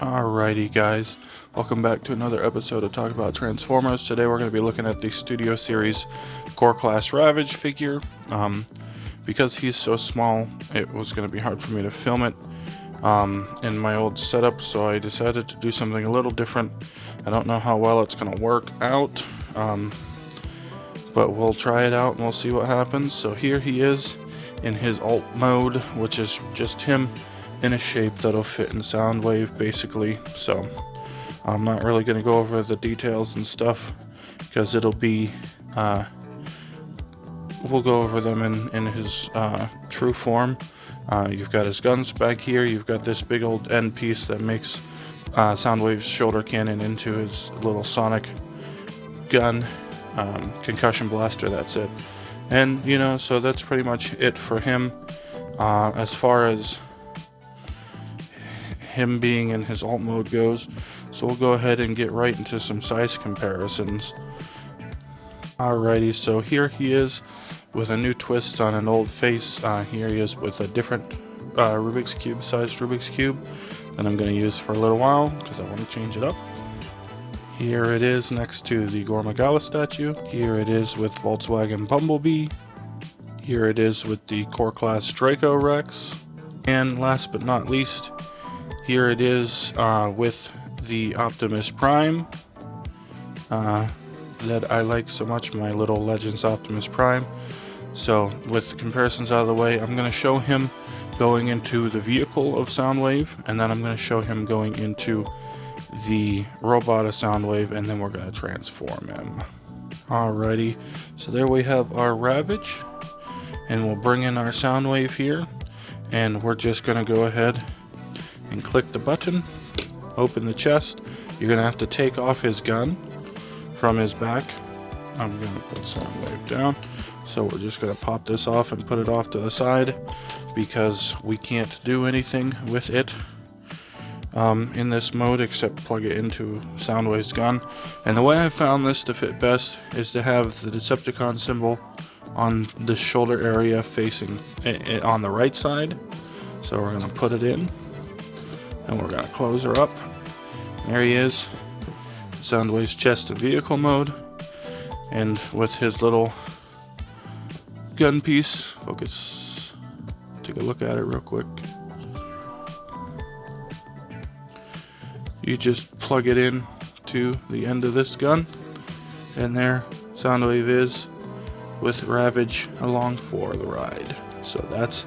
Alrighty guys, welcome back to another episode of Talk About Transformers. Today we're going to be looking at the Studio Series Core Class Ravage figure. Because he's so small, it was going to be hard for me to film it in my old setup, so I decided to do something a little different. I don't know how well it's going to work out, but we'll try it out and we'll see what happens. So here he is in his alt mode, which is just him in a shape that'll fit in Soundwave basically. So I'm not really going to go over the details and stuff because it'll be we'll go over them in his true form. You've got his guns back here. You've got this big old end piece that makes Soundwave's shoulder cannon into his little sonic gun, concussion blaster. That's it. And so that's pretty much it for him. As far as him being in his alt mode goes, so we'll go ahead and get right into some size comparisons. Alrighty, so here he is with a new twist on an old face. Here he is with a different Rubik's Cube sized Rubik's Cube that I'm going to use for a little while because I want to change it up. Here it is next to the Gormagala statue. Here it is with Volkswagen Bumblebee. Here it is with the Core Class Draco Rex. And last but not least, here it is with the Optimus Prime that I like so much, my little Legends Optimus Prime. So with the comparisons out of the way, I'm going to show him going into the vehicle of Soundwave, and then I'm going to show him going into the robot of Soundwave, and then we're going to transform him. Alrighty, so there we have our Ravage, and we'll bring in our Soundwave here, and we're just going to go ahead and click the button, open the chest. You're going to have to take off his gun from his back. I'm going to put Soundwave down. So we're just going to pop this off and put it off to the side because we can't do anything with it in this mode except plug it into Soundwave's gun. And the way I found this to fit best is to have the Decepticon symbol on the shoulder area facing it on the right side. So we're going to put it in. And we're going to close her up. There he is. Soundwave's chest and vehicle mode. And with his little gun piece, focus, take a look at it real quick. You just plug it in to the end of this gun. And there Soundwave is with Ravage along for the ride. So that's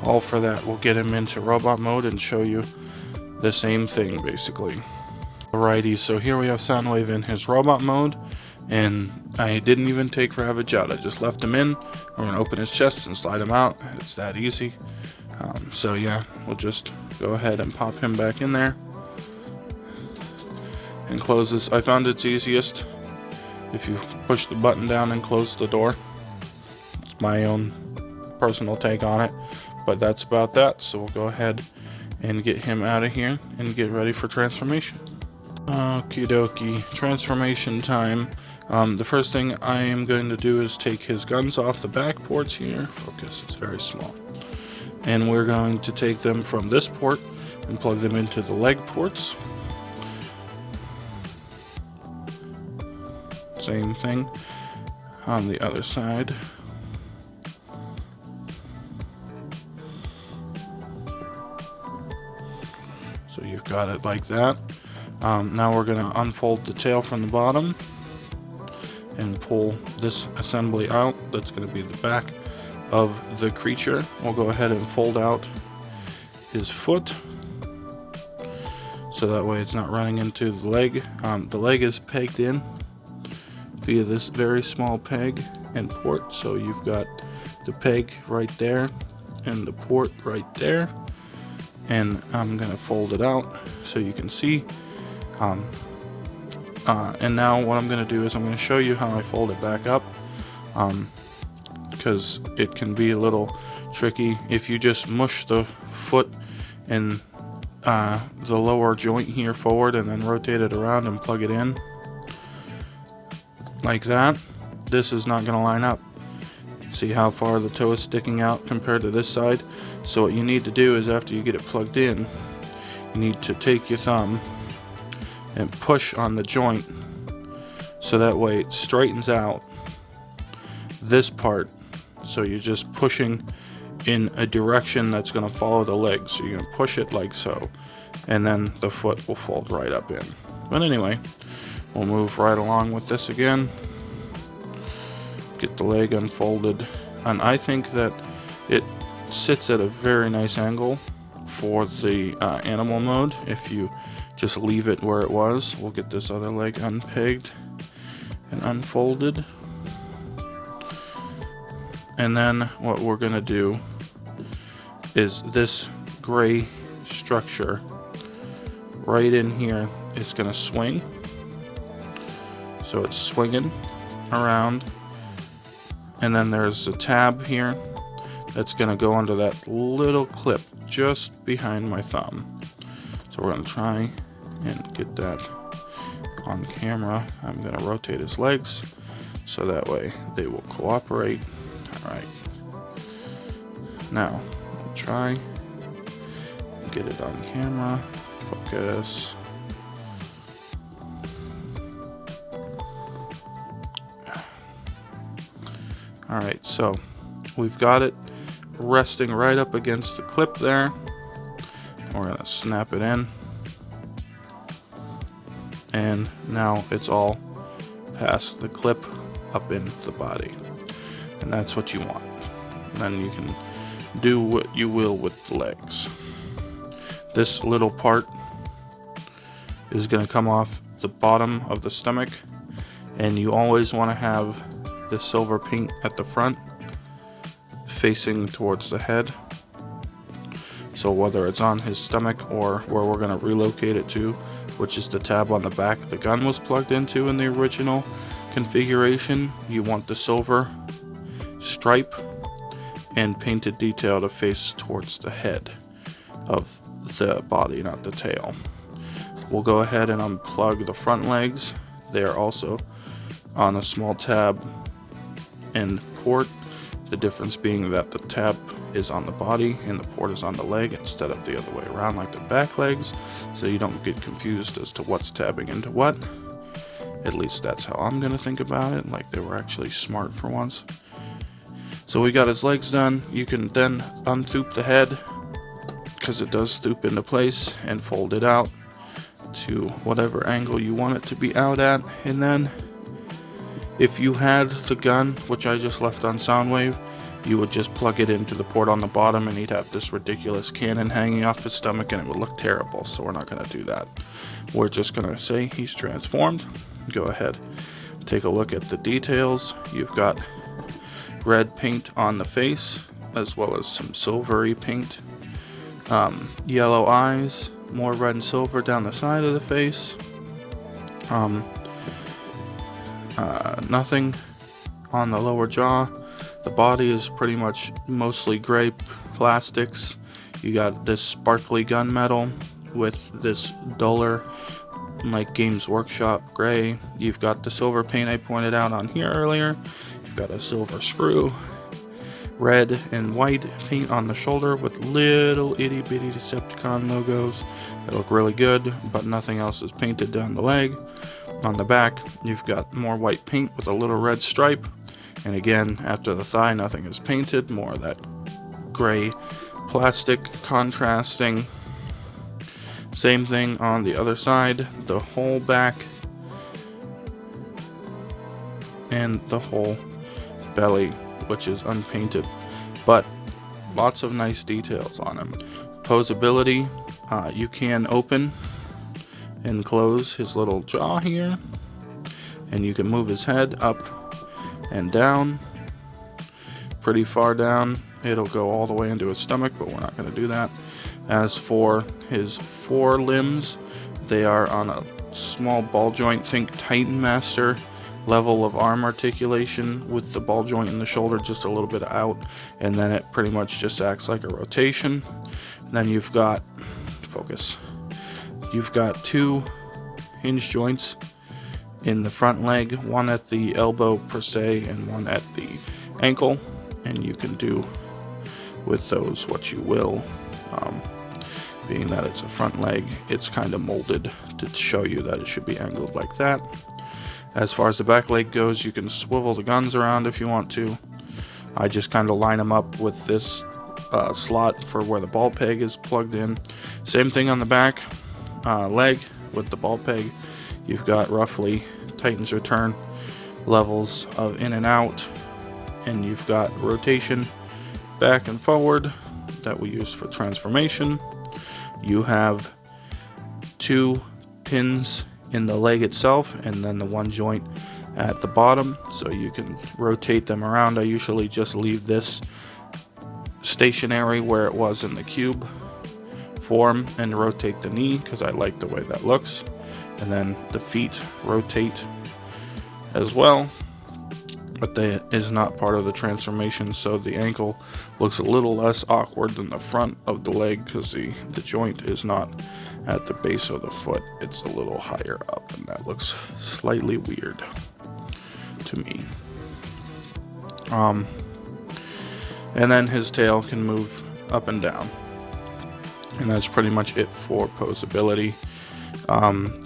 all for that. We'll get him into robot mode and show you the same thing basically. Alrighty, so here we have Soundwave in his robot mode, and I didn't even take Ravage out. I just left him in. We're going to open his chest and slide him out. It's that easy. So yeah, we'll just go ahead and pop him back in there and close this. I found it's easiest if you push the button down and close the door. It's my own personal take on it, but that's about that. So we'll go ahead and get him out of here and get ready for transformation. Okie dokie, transformation time. The first thing I am going to do is take his guns off the back ports here. Focus, it's very small. And we're going to take them from this port and plug them into the leg ports. Same thing on the other side. So you've got it like that. Now we're going to unfold the tail from the bottom and pull this assembly out. That's going to be the back of the creature. We'll go ahead and fold out his foot so that way it's not running into the leg. The leg is pegged in via this very small peg and port. So you've got the peg right there and the port right there. And I'm going to fold it out so you can see. And now what I'm going to do is I'm going to show you how I fold it back up, because it can be a little tricky. If you just mush the foot and the lower joint here forward and then rotate it around and plug it in like that, this is not going to line up. See how far the toe is sticking out compared to this side? So what you need to do is after you get it plugged in, you need to take your thumb and push on the joint so that way it straightens out this part. So you're just pushing in a direction that's going to follow the leg. So you're going to push it like so, and then the foot will fold right up in. But anyway, we'll move right along with this again. Get the leg unfolded, and I think that it sits at a very nice angle for the animal mode. If you just leave it where it was, we'll get this other leg unpegged and unfolded. And then what we're gonna do is this gray structure right in here is gonna swing. So it's swinging around, and then there's a tab here that's gonna go under that little clip just behind my thumb. So we're gonna try and get that on camera. I'm gonna rotate his legs so that way they will cooperate. All right. Now we'll try and get it on camera. Focus. All right, so we've got it resting right up against the clip there. We're gonna snap it in, and now it's all past the clip up in the body, and that's what you want. And then you can do what you will with the legs. This little part is gonna come off the bottom of the stomach, and you always want to have the silver paint at the front facing towards the head. So whether it's on his stomach or where we're going to relocate it to, which is the tab on the back the gun was plugged into in the original configuration, you want the silver stripe and painted detail to face towards the head of the body, not the tail. We'll go ahead and unplug the front legs. They are also on a small tab and port. The difference being that the tab is on the body and the port is on the leg instead of the other way around like the back legs, so you don't get confused as to what's tabbing into what. At least that's how I'm gonna think about it, like they were actually smart for once. So we got his legs done. You can then unthoop the head, because it does thoop into place, and fold it out to whatever angle you want it to be out at. And then if you had the gun, which I just left on Soundwave, you would just plug it into the port on the bottom and he'd have this ridiculous cannon hanging off his stomach and it would look terrible, so we're not going to do that. We're just going to say he's transformed. Go ahead, take a look at the details. You've got red paint on the face as well as some silvery paint. Yellow eyes, more red and silver down the side of the face. Nothing on the lower jaw. The body is pretty much mostly gray plastics. You got this sparkly gunmetal with this duller, like Games Workshop gray. You've got the silver paint I pointed out on here earlier. You've got a silver sprue. Red and white paint on the shoulder with little itty bitty Decepticon logos. They look really good, but nothing else is painted down the leg. On the back, you've got more white paint with a little red stripe. And again, after the thigh, nothing is painted. More of that gray plastic contrasting. Same thing on the other side. The whole back and the whole belly, which is unpainted, but lots of nice details on him. Posability, you can open and close his little jaw here, and you can move his head up and down, pretty far down. It'll go all the way into his stomach, but we're not going to do that. As for his forelimbs, they are on a small ball joint, think Titan Master level of arm articulation, with the ball joint in the shoulder just a little bit out, and then it pretty much just acts like a rotation. And then you've got, focus, you've got two hinge joints in the front leg, one at the elbow per se and one at the ankle, and you can do with those what you will. Being that it's a front leg, it's kind of molded to show you that it should be angled like that. As far as the back leg goes, you can swivel the guns around if you want to. I just kind of line them up with this slot for where the ball peg is plugged in. Same thing on the back leg with the ball peg. You've got roughly Titan's return levels of in and out, and you've got rotation back and forward that we use for transformation. You have 2 pins in the leg itself and then the one joint at the bottom, so you can rotate them around. I usually just leave this stationary where it was in the cube form and rotate the knee because I like the way that looks, and then the feet rotate as well, but that is not part of the transformation, so the ankle looks a little less awkward than the front of the leg because the joint is not at the base of the foot, it's a little higher up, and that looks slightly weird to me. And then his tail can move up and down, and that's pretty much it for posability.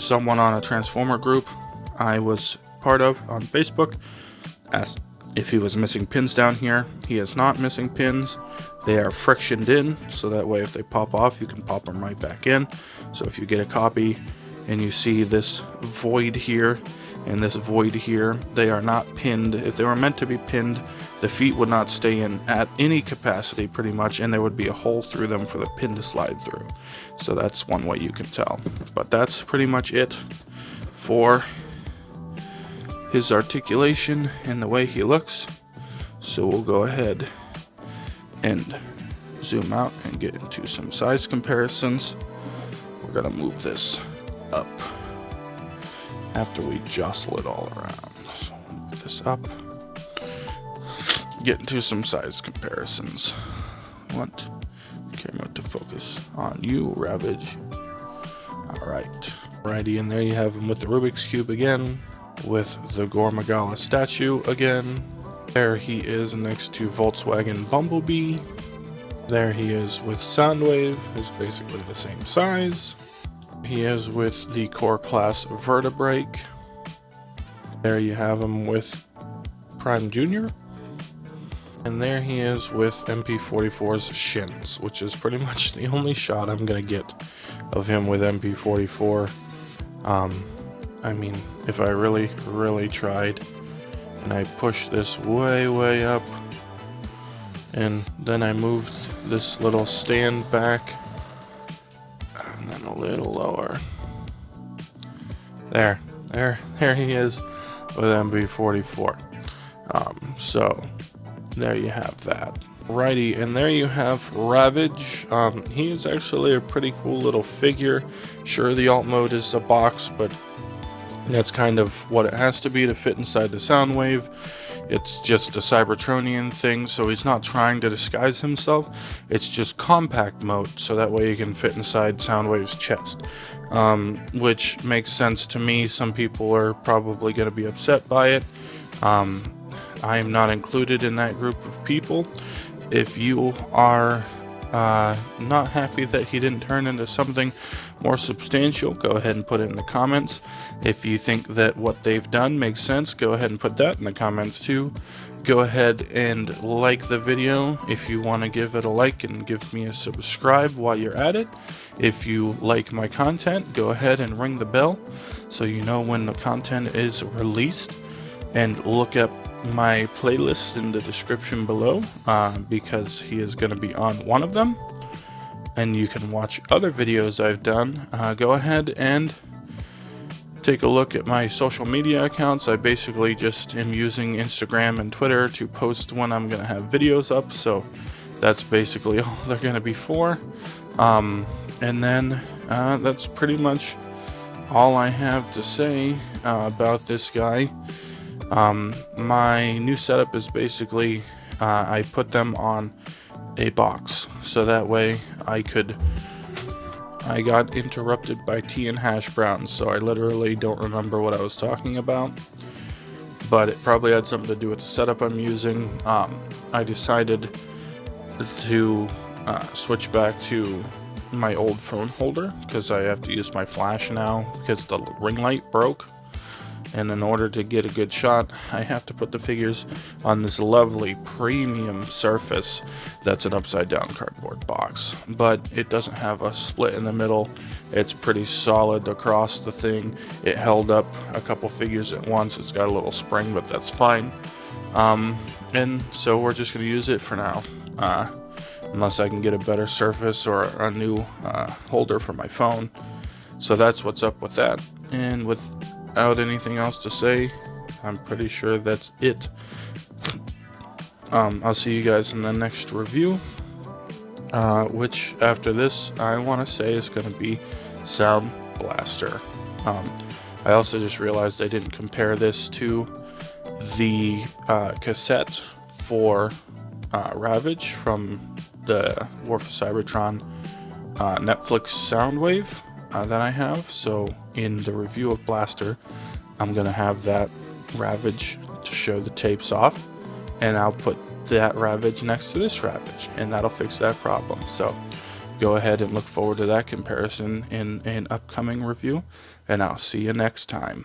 Someone on a Transformer group I was part of on Facebook asked if he was missing pins down here. He is not missing pins. They are frictioned in, so that way if they pop off, you can pop them right back in. So if you get a copy and you see this void here and this void here, they are not pinned. If they were meant to be pinned, the feet would not stay in at any capacity pretty much, and there would be a hole through them for the pin to slide through. So that's one way you can tell. But that's pretty much it for his articulation and the way he looks. So we'll go ahead and zoom out and get into some size comparisons. We're gonna move this up after we jostle it all around. So move this up, get into some size comparisons. I want the camera to focus on you, Ravage. Alrighty, and there you have him with the Rubik's Cube again, with the Gore Magala statue again. There he is next to Volkswagen Bumblebee. There he is with Soundwave, who's basically the same size. He is with the Core Class Vertebrake. There you have him with Prime Jr. And there he is with MP44's shins, which is pretty much the only shot I'm gonna get of him with MP44. I mean, if I really tried and I pushed this way up and then I moved this little stand back and then a little lower, there he is with MP44. So there you have that. Righty, and there you have Ravage. He is actually a pretty cool little figure. Sure, the alt mode is a box, but that's kind of what it has to be to fit inside the Soundwave. It's just a Cybertronian thing, so he's not trying to disguise himself. It's just compact mode, so that way he can fit inside Soundwave's chest, which makes sense to me. Some people are probably going to be upset by it. I am not included in that group of people. If you are not happy that he didn't turn into something more substantial, go ahead and put it in the comments. If you think that what they've done makes sense, go ahead and put that in the comments too. Go ahead and like the video if you want to give it a like, and give me a subscribe while you're at it. If you like my content, go ahead and ring the bell so you know when the content is released, and look up my playlist in the description below, because he is going to be on one of them, and you can watch other videos I've done. Go ahead and take a look at my social media accounts. I basically just am using Instagram and Twitter to post when I'm going to have videos up, so that's basically all they're going to be for. And then that's pretty much all I have to say about this guy. My new setup is basically I put them on a box, so that way I got interrupted by tea and hash browns, so I literally don't remember what I was talking about, but it probably had something to do with the setup I'm using. I decided to switch back to my old phone holder because I have to use my flash now because the ring light broke. And in order to get a good shot, I have to put the figures on this lovely premium surface that's an upside down cardboard box. But it doesn't have a split in the middle. It's pretty solid across the thing. It held up a couple figures at once. It's got a little spring, but that's fine. And so we're just going to use it for now. Unless I can get a better surface or a new holder for my phone. So that's what's up with that. And without anything else to say, I'm pretty sure that's it. I'll see you guys in the next review, which after this I want to say is going to be Sound Blaster. I also just realized I didn't compare this to the cassette for Ravage from the War for Cybertron Netflix Soundwave that I have. So in the review of Blaster, I'm gonna have that Ravage to show the tapes off, and I'll put that Ravage next to this Ravage, and that'll fix that problem. So go ahead and look forward to that comparison in an upcoming review, and I'll see you next time.